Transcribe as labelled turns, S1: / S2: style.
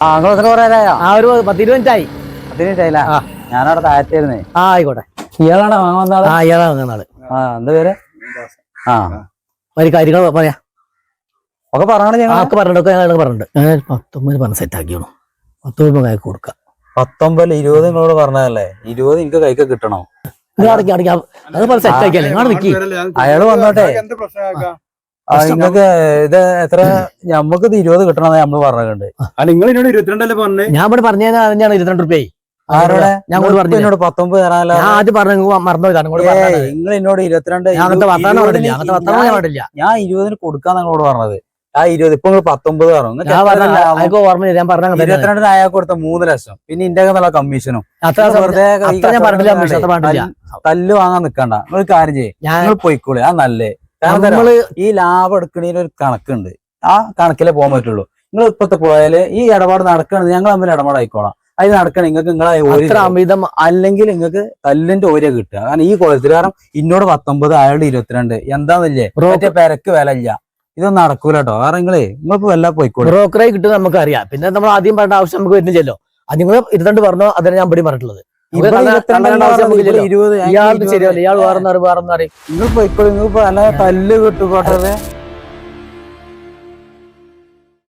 S1: നിങ്ങളൊക്കെ കൊറേ
S2: ആ ഒരു 10-20 മിനിറ്റായി.
S1: 10 മിനിറ്റായില്ല. ഞാനവിടെ താഴ്ത്തിരുന്നേ.
S2: ആയിക്കോട്ടെ.
S1: ഇയാളാണോ വാങ്ങാൻ വന്നാള്?
S2: ഇയാളാ വന്നാള്.
S1: എന്താ പേര്?
S2: കാര്യങ്ങൾ പറയാ
S1: ഒക്കെ പറഞ്ഞിട്ടുണ്ട്.
S2: ഞങ്ങൾ പറഞ്ഞിട്ടുണ്ട്. 19 പറഞ്ഞ സെറ്റ് ആക്കിയോളൂ. 19 കൈക്ക് കൊടുക്കാം.
S1: 19 20 നിങ്ങളോട് പറഞ്ഞതല്ലേ? 20 എനിക്ക് കൈക്ക് കിട്ടണോ?
S2: അത് സെറ്റ് ആക്കിയല്ലേ നിക്കി.
S1: അയാള് വന്നോട്ടെ. നിങ്ങൾക്ക് ഇത് എത്ര? ഞമ്മക്ക് 20 കിട്ടണമെന്ന് നമ്മള് പറഞ്ഞിട്ടുണ്ട്.
S3: നിങ്ങൾ എന്നോട് 22 പറഞ്ഞേ.
S2: ഞാൻ ഇവിടെ പറഞ്ഞാൽ 22 രൂപ.
S1: ആരോടെ? ഞങ്ങളോട് 19 തരാനല്ലോ.
S2: ആദ്യം പറഞ്ഞു മറന്നുപോയതാണ്.
S1: നിങ്ങൾ എന്നോട് 22. ഞാൻ 20 കൊടുക്കാൻ നിങ്ങളോട് പറഞ്ഞത്. ആ 20 ഇപ്പൊ 19 പറഞ്ഞു. 22 അയാൾക്ക് കൊടുത്ത 3 ലക്ഷം. പിന്നെ ഇന്റെ നല്ല കമ്മീഷനും. തല്ല് വാങ്ങാൻ നിക്കണ്ട. നിങ്ങൾ കാര്യം ചെയ്യും, ഞങ്ങൾ പോയിക്കോളെ. ആ നല്ലേ. കാരണം ഈ ലാഭം എടുക്കണേന് ഒരു കണക്കുണ്ട്. ആ കണക്കിലേ പോകാൻ പറ്റുള്ളൂ. നിങ്ങൾ ഇപ്പത്തെ പോയാല് ഈ ഇടപാട് നടക്കണത് ഞങ്ങൾ തമ്മിൽ ഇടപാടായിക്കോളാം. അത് നടക്കണം. നിങ്ങൾക്ക് നിങ്ങളെ അമിതം അല്ലെങ്കിൽ നിങ്ങൾക്ക് തല്ലിന്റെ ഓരോ കിട്ടുക. കാരണം ഈ കോലത്തിൽ കാരണം ഇന്നോട് 19 അയാളുടെ 22 എന്താന്നില്ലേ മറ്റേ പെരക്ക് വില ഇല്ല. ഇതൊന്നും നടക്കൂല കേട്ടോ. കാരണം നിങ്ങൾക്ക് വല്ല പോയിക്കോളൂ.
S2: ബ്രോക്കറായി കിട്ടും നമുക്കറിയാം. പിന്നെ നമ്മൾ ആദ്യം പറഞ്ഞ ആവശ്യം നമുക്ക് വരുന്നില്ലല്ലോ. അത് നിങ്ങൾ 22 പറഞ്ഞോ അതിനെ ഞാൻ ഇവിടെ പറഞ്ഞിട്ടുള്ളത്. ഇയാൾ വേറെ
S1: നിങ്ങൾ പോയിക്കോളൂ. നിങ്ങൾക്ക് അല്ല തല്ല് കിട്ടും.